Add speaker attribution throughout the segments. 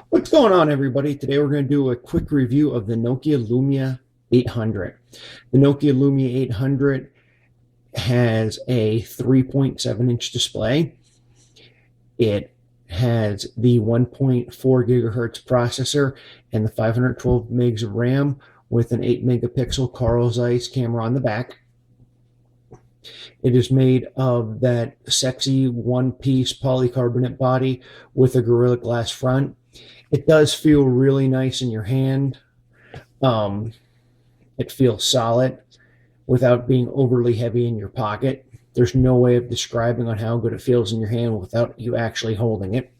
Speaker 1: What's going on, everybody? Today we're going to do a quick review of the Nokia Lumia 800. The Nokia Lumia 800 has a 3.7-inch display. It has the 1.4 gigahertz processor and the 512 megs of RAM with an 8 megapixel Carl Zeiss camera on the back. It is made of that sexy one-piece polycarbonate body with a Gorilla Glass front. It does feel really nice in your hand. It feels solid without being overly heavy in your pocket. There's no way of describing on how good it feels in your hand without you actually holding it.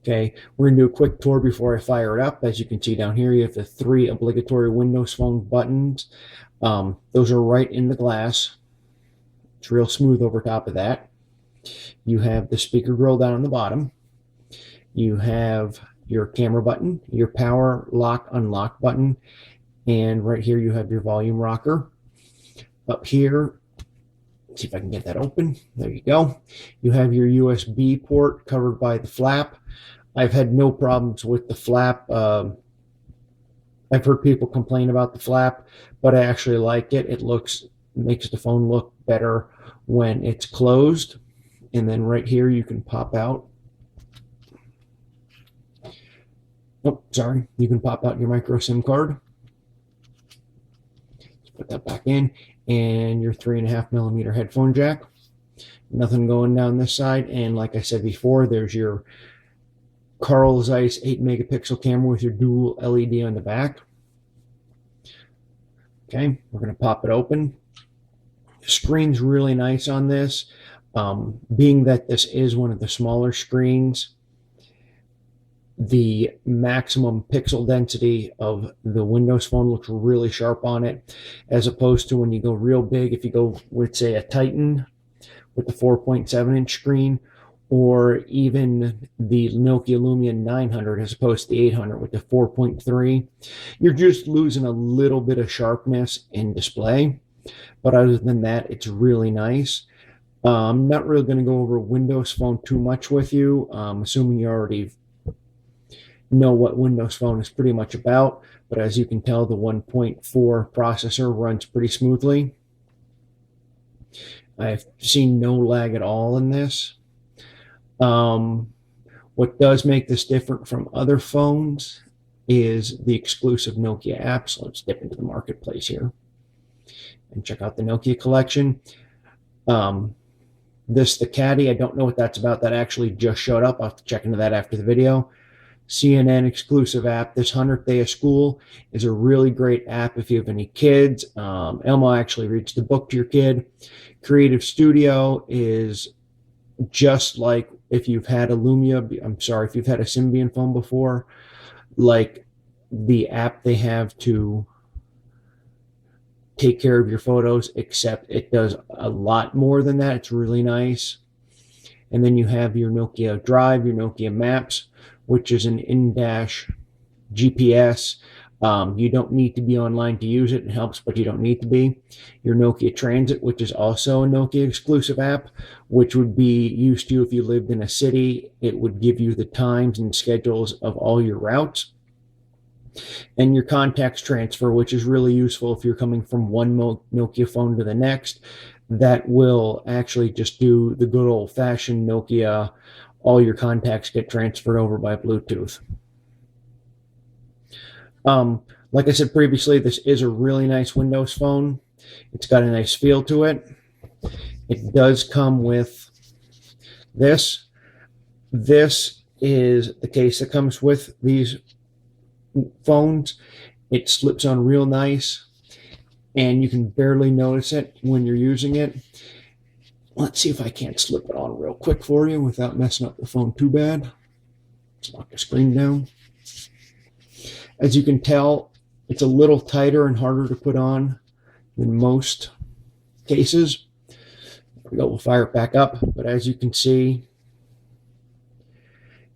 Speaker 1: Okay, we're going to do a quick tour before I fire it up. As you can see down here, you have the 3 obligatory Windows Phone buttons. Those are right in the glass. It's real smooth over top of that. You have the speaker grill down on the bottom. You have your camera button, your power lock unlock button, and right here you have your volume rocker. Up here, let's see if I can get that open. There you go. You have your USB port covered by the flap. I've had no problems with the flap. I've heard people complain about the flap, but I actually like it. It makes the phone look better when it's closed. And then right here you can pop out. Oh, sorry. You can pop out your micro SIM card. Let's put that back in. And your 3.5 millimeter headphone jack. Nothing going down this side. And like I said before, there's your Carl Zeiss 8 megapixel camera with your dual LED on the back. Okay, we're going to pop it open. The screen's really nice on this. Being that this is one of the smaller screens, the maximum pixel density of the Windows Phone looks really sharp on it, as opposed to when you go real big, if you go with, say, a Titan with the 4.7-inch screen, or even the Nokia Lumia 900 as opposed to the 800 with the 4.3, you're just losing a little bit of sharpness in display. But other than that, it's really nice. I'm not really going to go over Windows Phone too much with you, assuming you already know what Windows Phone is pretty much about. But as you can tell, the 1.4 processor runs pretty smoothly. I've seen no lag at all in this. What does make this different from other phones is the exclusive Nokia apps. Let's dip into the marketplace here and check out the Nokia collection. The Caddy, I don't know what that's about. That actually just showed up. I'll have to check into that after the video. CNN exclusive app. This 100th Day of School is a really great app if you have any kids. Elmo actually reads the book to your kid. Creative Studio is just like if you've had a if you've had a Symbian phone before, like the app they have to take care of your photos, except it does a lot more than that. It's really nice. And then you have your Nokia Drive, your Nokia Maps, which is an in-dash GPS. You don't need to be online to use it. It helps, but you don't need to be. Your Nokia Transit, which is also a Nokia exclusive app, which would be used to if you lived in a city. It would give you the times and schedules of all your routes. And your Contacts Transfer, which is really useful if you're coming from one Nokia phone to the next. That will actually just do the good old-fashioned Nokia. All your contacts get transferred over by Bluetooth. Like I said previously, this is a really nice Windows Phone. It's got a nice feel to it. It does come with this. This is the case that comes with these phones. It slips on real nice, and you can barely notice it when you're using it. Let's see if I can't slip it on real quick for you without messing up the phone too bad. Let's lock the screen down. As you can tell, it's a little tighter and harder to put on than most cases. There we go, we'll fire it back up. But as you can see,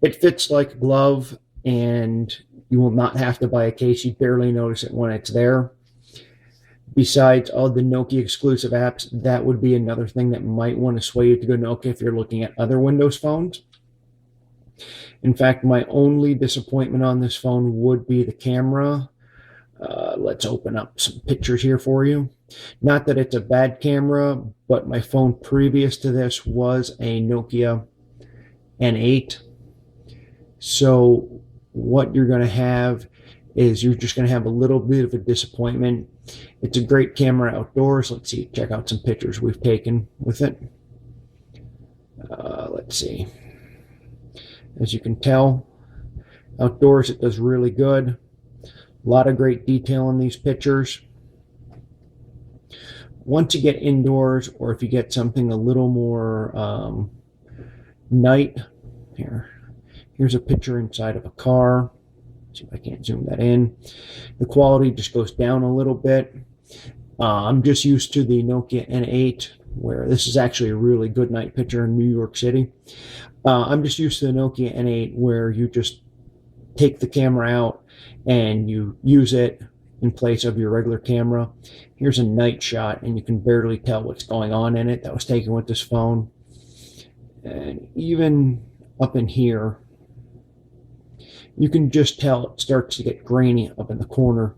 Speaker 1: it fits like a glove, and you will not have to buy a case. You barely notice it when it's there. Besides all the Nokia exclusive apps, that would be another thing that might want to sway you to go Nokia if you're looking at other Windows phones. In fact, my only disappointment on this phone would be the camera. Let's open up some pictures here for you. Not that it's a bad camera, but my phone previous to this was a Nokia N8. So what you're going to have is you're just going to have a little bit of a disappointment. It's a great camera outdoors. Let's see, check out some pictures we've taken with it. Let's see. As you can tell, outdoors it does really good. A lot of great detail in these pictures. Once you get indoors, or if you get something a little more night, here's a picture inside of a car. Let's see if I can't zoom that in. The quality just goes down a little bit. I'm just used to the Nokia N8, where this is actually a really good night picture in New York City. I'm just used to the Nokia N8, where you just take the camera out and you use it in place of your regular camera. Here's a night shot, and you can barely tell what's going on in it. That was taken with this phone. And even up in here, you can just tell it starts to get grainy up in the corner.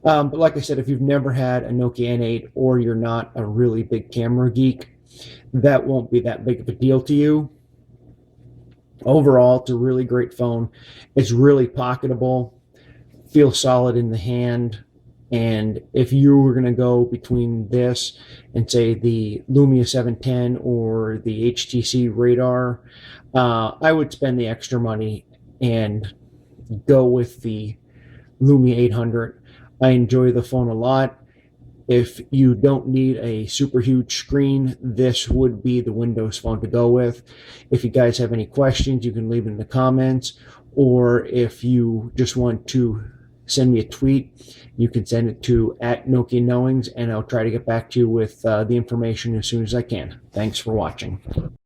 Speaker 1: But like I said, if you've never had a Nokia N8 or you're not a really big camera geek, that won't be that big of a deal to you. Overall, it's a really great phone. It's really pocketable, feels solid in the hand. And if you were going to go between this and say the Lumia 710 or the HTC Radar, I would spend the extra money and go with the Lumia 800. I enjoy the phone a lot. If you don't need a super huge screen, this would be the Windows phone to go with. If you guys have any questions, you can leave in the comments, or if you just want to send me a tweet, you can send it to @NokiaKnowings, and I'll try to get back to you with the information as soon as I can. Thanks for watching.